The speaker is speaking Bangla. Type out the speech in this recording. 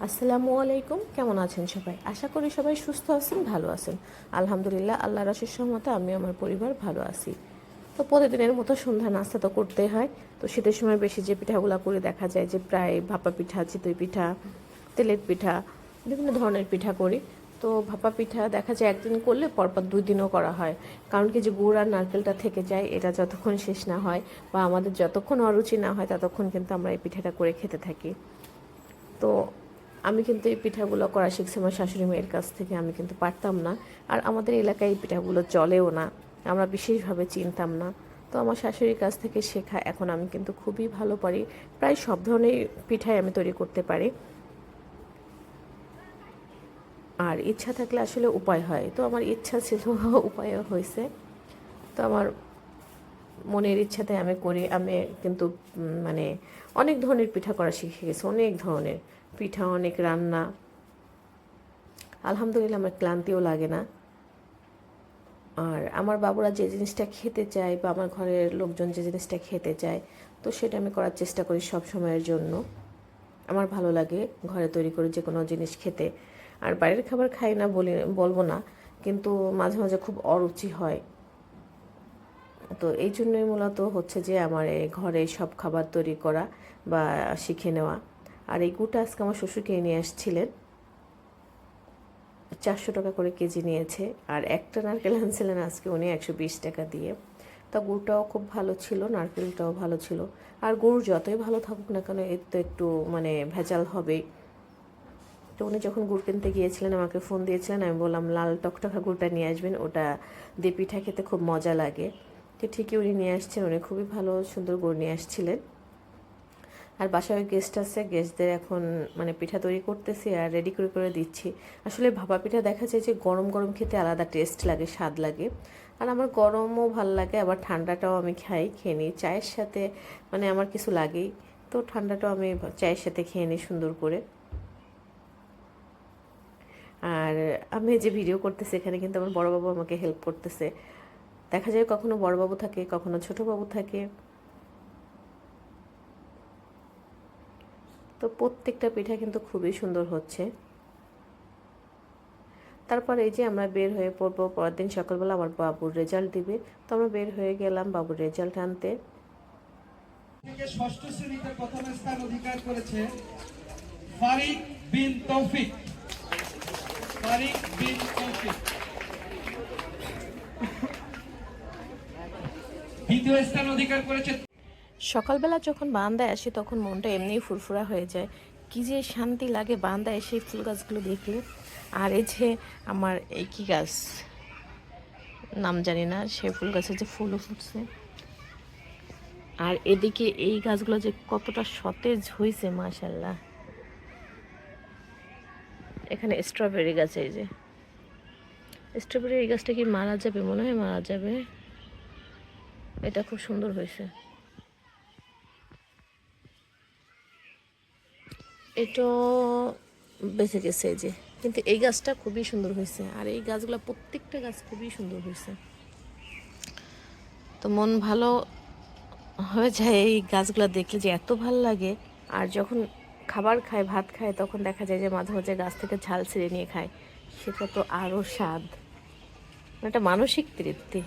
আসসালামু আলাইকুম। কেমন আছেন সবাই? আশা করি সবাই সুস্থ আছেন, ভালো আছেন। আলহামদুলিল্লাহ, আল্লাহর অশেষ রহমতে আমি আমার পরিবার ভালো আছি। তো প্রতিদিনের মতো সন্ধ্যা নাস্তা তো করতেই হয়। তো শীতের সময় বেশি যে পিঠাগুলো করে দেখা যায় যে প্রায় ভাপা পিঠা, চিতই পিঠা, তেলের পিঠা, বিভিন্ন ধরনের পিঠা করি। তো ভাপা পিঠা দেখা যায় একদিন করলে পরপর 2 দিনও করা হয়। কারণ কি যে গুড় আর নারকেলটা থেকে যায়, এটা যতক্ষণ শেষ না হয় বা আমাদের যতক্ষণ অরুচি না হয় ততক্ষণ কিন্তু আমরা এই পিঠাটা করে খেতে থাকি। তো আমি কিন্তু এই পিঠাগুলো করা শিখছি আমার শাশুড়ি মায়ের কাছ থেকে। আমি কিন্তু পারতাম না, আর আমাদের এলাকায় এই পিঠাগুলো চলেও না, আমরা বিশেষভাবে চিনতাম না। তো আমার শাশুড়ির কাছ থেকে শেখা এখন আমি কিন্তু খুবই ভালো পারি। প্রায় সব ধরনের পিঠাই আমি তৈরি করতে পারি, আর ইচ্ছা থাকলে আসলে উপায় হয়। তো আমার ইচ্ছা ছিল, উপায়ও হয়েছে। তো আমার মনের ইচ্ছাতে আমি করি। আমি কিন্তু মানে অনেক ধরনের পিঠা করা শিখে গেছি, অনেক ধরনের পিঠা, অনেক রান্না। আলহামদুলিল্লাহ, আমার ক্লান্তিও লাগে না। আর আমার বাবুরা যে জিনিসটা খেতে চায় বা আমার ঘরের লোকজন যে জিনিসটা খেতে চায়, তো সেটা আমি করার চেষ্টা করি সব সময়ের জন্য। আমার ভালো লাগে ঘরে তৈরি করে যে কোনো জিনিস খেতে। আর বাইরের খাবার খাই না বলবো না, কিন্তু মাঝে মাঝে খুব অরুচি হয়। তো এই জন্যই মূলত হচ্ছে যে আমার এই ঘরে সব খাবার তৈরি করা বা শিখে নেওয়া। আর এই গুড়টা আজকে আমার শ্বশুর কিনে নিয়ে আসছিলেন, 400 টাকা করে কেজি নিয়েছে। আর একটা নারকেল আনছিলেন আজকে উনি 120 টাকা দিয়ে। তা গুড়টাও খুব ভালো ছিল, নারকেলটাও ভালো ছিল। আর গুড় যতই ভালো থাকুক না কেন, এর তো একটু ভেজাল হবেই। তো উনি যখন গুড় কিনতে গিয়েছিলেন আমাকে ফোন দিয়েছিলেন, আমি বললাম লাল টকটকা গুড়টা নিয়ে আসবেন, ওটা দিয়ে পিঠা খেতে খুব মজা লাগে। তো ঠিকই উনি নিয়ে আসছেন, উনি খুবই ভালো সুন্দর গুড় নিয়ে আসছিলেন। আর বাসায় গেস্ট আছে, গেস্টদের এখন পিঠা তৈরি করতেছি আর রেডি করে করে দিচ্ছি। আসলে ভাপা পিঠা দেখা যায় যে গরম গরম খেতে আলাদা টেস্ট লাগে, স্বাদ লাগে। আর আমার গরমও ভাল লাগে, আবার ঠান্ডাটাও আমি খেয়ে নিই চায়ের সাথে। আমার কিছু লাগেই, তো ঠান্ডাটাও আমি চায়ের সাথে খেয়ে নিই সুন্দর করে। আর আমি যে ভিডিও করতেছি এখানে কিন্তু আমার বড়বাবু আমাকে হেল্প করতেছে। দেখা যায় কখনো বড়বাবু থাকে, কখনো ছোটবাবু থাকে। তো প্রত্যেকটা পিঠা কিন্তু খুবই সুন্দর হচ্ছে। তারপর এই যে আমরা বের হয়ে পড়বো, পরের দিন সকালবেলা আমার বাবুর রেজাল্ট দিবে। তো আমরা বের হয়ে গেলাম বাবুর রেজাল্ট আনতে। ষষ্ঠ শ্রেণীতে প্রথম স্থান অধিকার করেছে ফারিক বিন তৌফিক। ফারিক বিন তৌফিক দ্বিতীয় স্থান অধিকার করেছে। সকালবেলা যখন বারান্দায় আসি তখন মনটা এমনিই ফুরফুরা হয়ে যায়। কি যে শান্তি লাগে বারান্দায় এসে ফুল গাছগুলো দেখলে। আর এই যে আমার এই কি গাছ, নাম জানি না, সে ফুল গাছে যে ফুলও ফুটছে। আর এদিকে এই গাছগুলো যে কতটা সতেজ হয়েছে, মাশাল্লাহ। এখানে স্ট্রবেরি গাছ, এই যে স্ট্রবেরি, এই গাছটা কি মারা যাবে? মনে হয় মারা যাবে। এটা খুব সুন্দর হয়েছে। এটা বেঁচে গেছে এই যে, কিন্তু এই গাছটা খুবই সুন্দর হয়েছে। আর এই গাছগুলো প্রত্যেকটা গাছ খুবই সুন্দর হয়েছে। তো মন ভালো হয়ে যায় এই গাছগুলো দেখলে, যে এত ভালো লাগে। আর যখন খাবার খায়, ভাত খায়, তখন দেখা যায় যে মাঝে মাঝে গাছ থেকে ঝাল ছিঁড়ে নিয়ে খায়, সেটা তো আরও স্বাদ, একটা মানসিক তৃপ্তি।